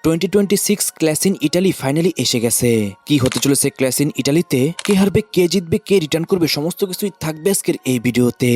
2026 class in Italy finally এসে গেছে। কি হতে চলেছে ক্লাস ইন ইটালিতে, কে হারবে, কে জিতবে, কে রিটার্ন করবে, সমস্ত কিছুই থাকবে আজকের এই ভিডিওতে।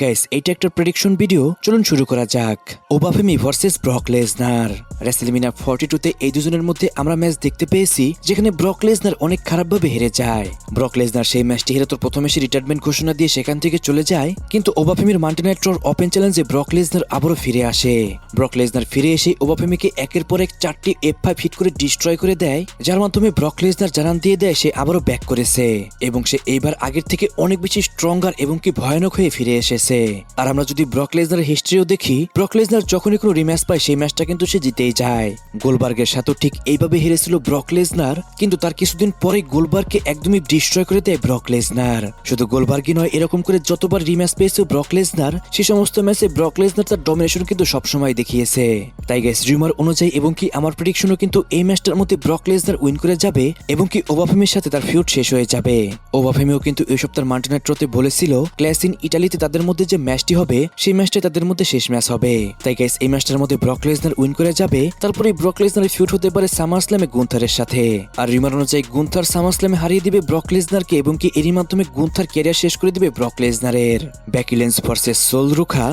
গাইস, এইটা একটা প্রেডিকশন ভিডিও, চলুন শুরু করা যাক। Obafemi versus Brock Lesnar. WrestleMania 42 তে এই দুজনের মধ্যে আমরা ম্যাচ দেখতে পেয়েছি যেখানে ব্রক লেসনার অনেক খারাপভাবে হেরে যায়। ব্রক লেসনার সেই ম্যাচটি হেরে তোর প্রথমে সে রিটায়ারমেন্ট ঘোষণা দিয়ে সেখান থেকে চলে যায়, কিন্তু ওবাফেমির মানডে নাইট র'র ওপেন চ্যালেঞ্জে ব্রক লেসনার আবারও ফিরে আসে। ব্রক লেসনার ফিরে এসে ওবাফেমিকে একের পর এক 4টি F5 হিট করে ডিস্ট্রয় করে দেয়, যার মাধ্যমে ব্রক লেসনার জানান দিয়ে দেয় সে আবারও ব্যাক করেছে এবং সে এইবার আগের থেকে অনেক বেশি স্ট্রঙ্গার এবং কি ভয়ানক হয়ে ফিরে এসেছে। আর আমরা যদি ব্রক লেসনারের হিস্ট্রিও দেখি, ব্রক লেসনার যখনই কোনো রিম্যাচ পায় সেই ম্যাচটা কিন্তু সে জিতেই যায়। গোলবার্গের সাথেও ঠিক এইভাবে হেরেছিল ব্রক লেসনার, কিন্তু তার কিছুদিন পরে গোলবার্গকে একদমই ডিস্ট্রয় করে দেয় ব্রক লেসনার। শুধু গোলবার্গই নয়, এরকম করে যতবার রিম্যাচ পেয়েছে ব্রক লেসনার, সেই সমস্ত ম্যাচে ব্রক লেসনার তার ডমিনেশন কিন্তু সবসময় দেখিয়েছে। তাই গাইস, রিউমার অনুযায়ী এবং কি আমার প্রেডিকশনও কিন্তু এই ম্যাচটার মধ্যে ব্রক লেসনার উইন করে যাবে এবং কি ওবাফেমির সাথে তার ফিউড শেষ হয়ে যাবে। ওবাফেমিও কিন্তু এই সপ্তাহের মানডে নাইট র'তে বলেছিল ক্লাস ইন ইটালিতে তাদের মধ্যে যে ম্যাচটি হবে সেই ম্যাচটাই তাদের মধ্যে শেষ ম্যাচ হবে। তাই গাইস, এই ম্যাচটার মধ্যে ব্রক লেসনার উইন করে যাবে। তারপরে ব্রক লেসনারের ফিউড হতে পারে সামারস্ল্যামে গুন্থারের সাথে। আর রিউমার অনুযায়ী গুন্থার সামারস্ল্যামে হারিয়ে দিবে ব্রক লেসনারকে এবং কি এরই মাধ্যমে গুন্থার ক্যারিয়ার শেষ করে দিবে ব্রক লেসনারের। Becky Lynch versus Sol Ruca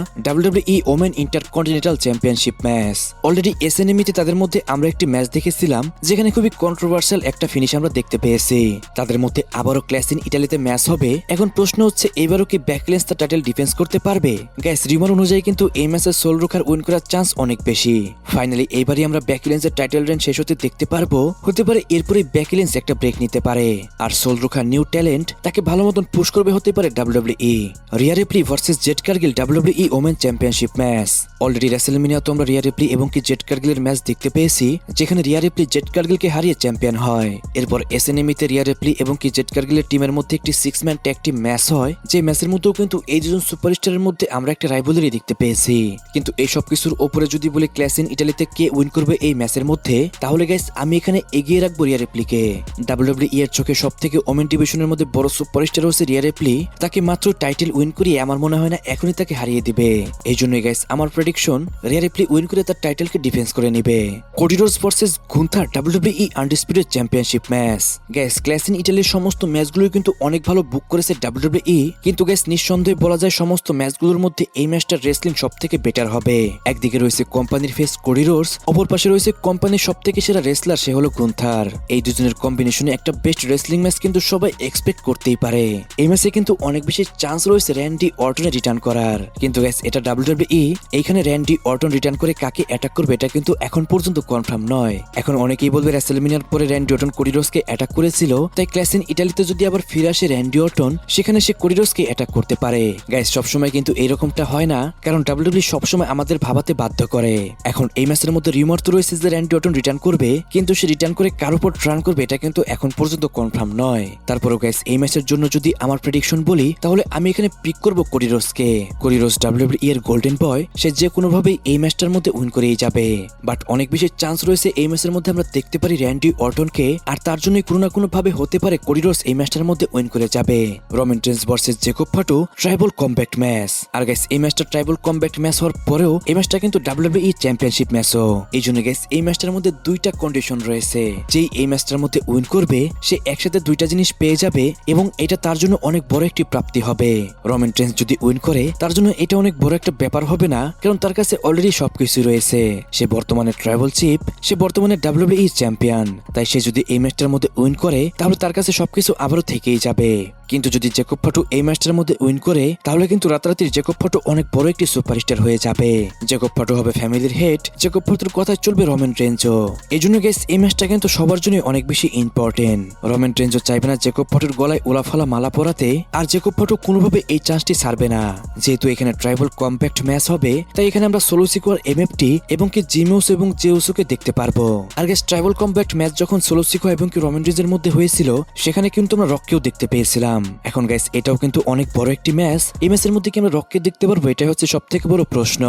WWE women intercontinental championship match. Already এসএনএমইতে তাদের মধ্যে আমরা একটি ম্যাচ দেখেছিলাম যেখানে খুবই কন্ট্রোভার্সিয়াল একটা ফিনিশ আমরা দেখতে পেয়েছি। তাদের মধ্যে আবারও ক্লাস ইন ইটালিতে ম্যাচ হবে। এখন প্রশ্ন হচ্ছে, এবারও কি বেকি লিঞ্চ তার টাইটেল ডিফেন্স করতে পারবে? গাইস, রিউমার অনুযায়ী কিন্তু এই ম্যাচে সোল রুখার উইন করার চান্স অনেক বেশি। ফাইনালি এইবারই আমরা বেকি লিঞ্চের টাইটেল রেন শেষ হতে দেখতে পারবো। হতে পারে এরপরে বেকি লিঞ্চ একটা ব্রেক নিতে পারে, আর সোল রুখার নিউ ট্যালেন্ট তাকে ভালো মতন পুশ করবে হতে পারে WWE। Riya Ripley versus Z Kargil WWE women championship match. Already WrestleMania তো আমরা রিয়া রিপ্লি এবং কি জেড কার্গিলের ম্যাচ দেখতে পেয়েছি যেখানে রিয়া রিপ্লি জেড কার্গিলকে হারিয়ে চ্যাম্পিয়ন হয়। এরপর এসএনএমইতে রিয়া রিপ্লি এবং কি জেড কার্গিলের টিমের মধ্যে একটি 6 ম্যান ট্যাগ টিম ম্যাচ হয়, যে ম্যাচের মধ্যেও কিন্তু এই দুজন সুপারস্টারের মধ্যে আমরা একটা রাইভালরি দেখতে পেয়েছি। কিন্তু এই সব কিছুর উপরে যদি বলি ক্লাস ইন ইটালিতে কে উইন করবে এই ম্যাচের মধ্যে, তাহলে গাইস আমি এখানে এগিয়ে রাখবো রিয়া রিপ্লিকে। WWE এর চোখে সব থেকে ওমেন ডিভিশনের মধ্যে বড় সুপারস্টার হচ্ছে রিয়া রিপ্লি। তাকে মাত্র টাইটেল উইন করিয়ে আমার মনে হয় না এখনই তাকে হারিয়ে দিবে। এই জন্যই গাইস আমার প্রেডিকশন, রিয়া রিপ্লি উইন করে তার টাইটেলকে ডিফেন্স করে নিবে। Cody Rhodes versus Gunther WWE undisputed championship match. Guys, clash in ইটালির সমস্ত ম্যাচগুলোই কিন্তু অনেক ভালো বুক করেছে WWE, কিন্তু গাইস নিঃসন্দেহে বলা যায় সমস্ত ম্যাচগুলোর মধ্যে এই ম্যাচটার রেসলিং সব থেকে বেটার হবে। একদিকে রয়েছে কোম্পানির ফেস কোডি রোডস, অপর পাশে রয়েছে কোম্পানির সব থেকে সেরা রেসলার, সে হলো গুন্থার। এই দুজনের কম্বিনেশনে একটা বেস্ট রেসলিং ম্যাচ কিন্তু সবাই এক্সপেক্ট করতেই পারে। এই ম্যাচে কিন্তু অনেক বেশি চান্স রয়েছে র্যান্ডি অর্টনের রিটার্ন করার, কিন্তু গাইস এটা WWE, এইখানে র্যান্ডি অর্টন রিটার্ন করে কাকে অ্যাটাক করবে এটা কিন্তু এখন পর্যন্ত কনফার্ম নয়। এখন অনেকেই বলবে রেসলম্যানিয়ার পরে র্যান্ডি অর্টন কোডি রোডসকে অ্যাটাক করেছিল, তাই ক্লাস ইন ইটালিতে যদি আবার ফিরে আসে র্যান্ডি অর্টন, সেখানে সে কোডি রোডসকে অ্যাটাক করতে পারে। গাইস, সবসময় কিন্তু এইরকমটা হয় না, কারণ WWE সবসময় আমাদের ভাবাতে বাধ্য করে। এখন এই ম্যাচের মধ্যে রিউমার তো রয়েছে যে র্যান্ডি অর্টন রিটার্ন করবে, কিন্তু সে রিটার্ন করে কার উপর ট্রান করবে এটা কিন্তু এখন পর্যন্ত কনফার্ম নয়। তারপরেও গাইস, এই ম্যাচের জন্য যদি আমার প্রেডিকশন বলি, তাহলে আমি এখানে পিক করব কোডি রোডসকে। কোডি রোডস WWE এর গোল্ডেন বয়, সে যে কোনোভাবেই এই ম্যাচটার মধ্যে উইন করেই যাবে। বাট অনেক বেশি চান্স রয়েছে এই ম্যাচের মধ্যে আমরা দেখতে পারি র্যান্ডি অর্টনকে, আর তার জন্যই কোনো না কোনো ভাবে হতে পারে কোডি রোডস এই ম্যাচটার মধ্যে উইন করে যাবে। Roman Reigns versus Jacob Fatu tribal combat match. আর গাইস, এই ম্যাচটা ট্রাইবল কমব্যাট ম্যাচ হওয়ার পরেও এই ম্যাচটা কিন্তু WWE চ্যাম্পিয়নশিপ ম্যাচও। এই জন্য গাইস এই ম্যাচটার মধ্যে দুইটা কন্ডিশন রয়েছে, যেই এই ম্যাচটার মধ্যে উইন করবে সে একসাথে দুইটা জিনিস পেয়ে যাবে এবং এটা তার জন্য অনেক বড় একটি প্রাপ্তি হবে। রোমান রেইনস যদি উইন করে তার জন্য এটা অনেক বড় একটা ব্যাপার হবে না, কারণ তার কাছে অলরেডি সবকিছু রয়েছে। সে বর্তমানে ট্রাইবল চিফ, সে বর্তমানে WWE চ্যাম্পিয়ন। তাই সে যদি এই ম্যাচটার মধ্যে উইন করে তাহলে তার কাছে সবকিছু আবারও থেকেই যাবে। কিন্তু যদি জেকব ফাটো এই ম্যাচটার মধ্যে উইন করে তাহলে কিন্তু রাতারাতি জেকব ফাটো অনেক বড় একটি সুপারস্টার হয়ে যাবে। জেকব ফাটো হবে ফ্যামিলির হেড, জেকব ফাটোর কথায় চলবে রোমান রেইনসও। এই জন্য গাইস এই ম্যাচটা কিন্তু সবার জন্য অনেক বেশি ইম্পর্টেন্ট। রোমান রেইনসও চাইবে না জেকব ফাটোর গলায় ওলাফালা মালা পরাতে, আর জেকব ফাটো কোনোভাবে এই চান্সটি ছাড়বে না। যেহেতু এখানে ট্রাইবল কম্প্যাক্ট ম্যাচ হবে, তাই এখানে আমরা সোলো সিকোয়ার এমএফটি এবং কি জিমিউস এবং জেউসোকে দেখতে পারবো। আর গাইস, ট্রাইবল কম্প্যাক্ট ম্যাচ যখন সোলো সিকোয়া এবং কি রোমান রেইনসের মধ্যে হয়েছিল, সেখানে কিন্তু আমরা রককেও দেখতে পেয়েছিলাম। দিলাম। এখন গাইস এটাও কিন্তু অনেক বড় একটি ম্যাচ, এই ম্যাচের মধ্যে কি আমরা রককে দেখতে পারবো, এটাই হচ্ছে সব থেকে বড় প্রশ্ন।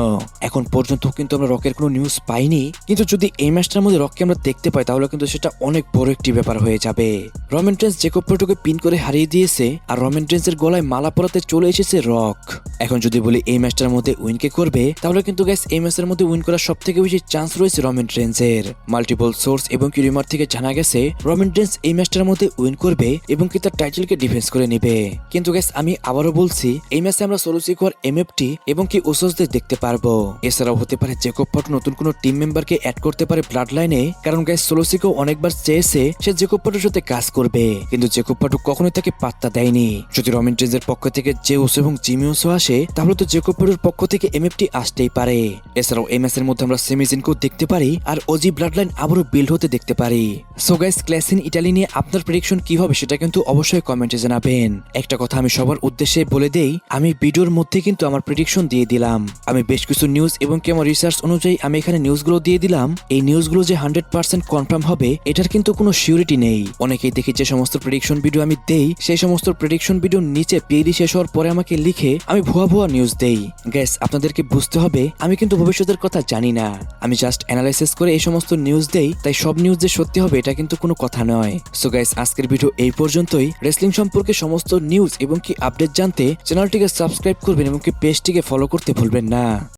এখন পর্যন্ত কিন্তু আমরা রকের কোনো নিউজ পাইনি, কিন্তু যদি এই ম্যাচটার মধ্যে রককে আমরা দেখতে পাই তাহলে কিন্তু সেটা অনেক বড় একটি ব্যাপার হয়ে যাবে। রোমান রেন্স জেকব পল্টুকে পিন করে হারিয়ে দিয়েছে, আর রোমান রেন্সের গলায় মালা পরাতে চলে এসেছে রক। এখন যদি বলি এই ম্যাচটার মধ্যে উইনকে করবে, তাহলে কিন্তু গাইস এই ম্যাচের মধ্যে উইন করার সব থেকে বেশি চান্স রয়েছে রোমান রেন্সের। মাল্টিপল সোর্স এবং কি রিমার থেকে জানা গেছে রোমান রেন্স এই ম্যাচটার মধ্যে উইন করবে এবং কি তার টাইটেলকে ডিফেন্স করে নেবে। কিন্তু গাইস আমি আবারও বলছি, এই ম্যাচে আমরা সোলো সিকোয়ার, এমএফটি এবং কি ওসোসদের দেখতে পারবো। এছাড়াও হতে পারে জেকব পল্টু নতুন কোনো টিম মেম্বারকে অ্যাড করতে পারে ব্লাড লাইনে, কারণ গাইস সোলো সিকো অনেকবার চেয়েছে সে জেকব পল্টুর সাথে কাজ করবে, কিন্তু জেকব পল্টু কখনোই তাকে পাত্তা দেয়নি। যদি রোমান রেন্সের পক্ষ থেকে জেউস এবং জিমি ওসো আসে, তাহলে তো জেকব পল্টুর পক্ষ থেকে এমএফটি আসতেই পারে। এছাড়াও এই ম্যাচের মধ্যে আমরা সেমিজিনকেও দেখতে পারি, আর ওজি ব্লাড লাইন আবারও বিল্ড হতে দেখতে পারি। So guys clash in Italy নিয়ে আপনার প্রেডিকশন কি হবে সেটা কিন্তু অবশ্যই কমেন্টে জানাবেন। একটা কথা আমি সবার উদ্দেশ্যে বলে দেই, আমি ভিডিওর মধ্যে কিন্তু আমার প্রেডিকশন দিয়ে দিলাম। আমি বেশ কিছু নিউজ এবং কি আমার রিসার্চ অনুযায়ী আমি এখানে নিউজগুলো দিয়ে দিলাম। এই নিউজগুলো যে 100% কনফার্ম হবে এটার কিন্তু কোনো সিউরিটি নেই। অনেকেই দেখি যে সমস্ত প্রেডিকশন ভিডিও আমি দেই, সেই সমস্ত প্রেডিকশন ভিডিওর নিচে পিএডি শেষ হওয়ার পরে আমাকে লিখে আমি ভুয়া ভুয়া নিউজ দেই। গাইস আপনাদেরকে বুঝতে হবে আমি কিন্তু ভবিষ্যতের কথা জানি না, আমি জাস্ট অ্যানালাইসিস করে এই সমস্ত নিউজ দেই, তাই সব নিউজ যে সত্যি হবে এটা কিন্তু কোনো কথা নয়। সো গাইস আজকের ভিডিও এই পর্যন্তই। রেসলিং সম্পর্কে সমস্ত নিউজ এবং কি আপডেট জানতে চ্যানেলটিকে সাবস্ক্রাইব করবেন এবং কি পেজটিকে ফলো করতে ভুলবেন না।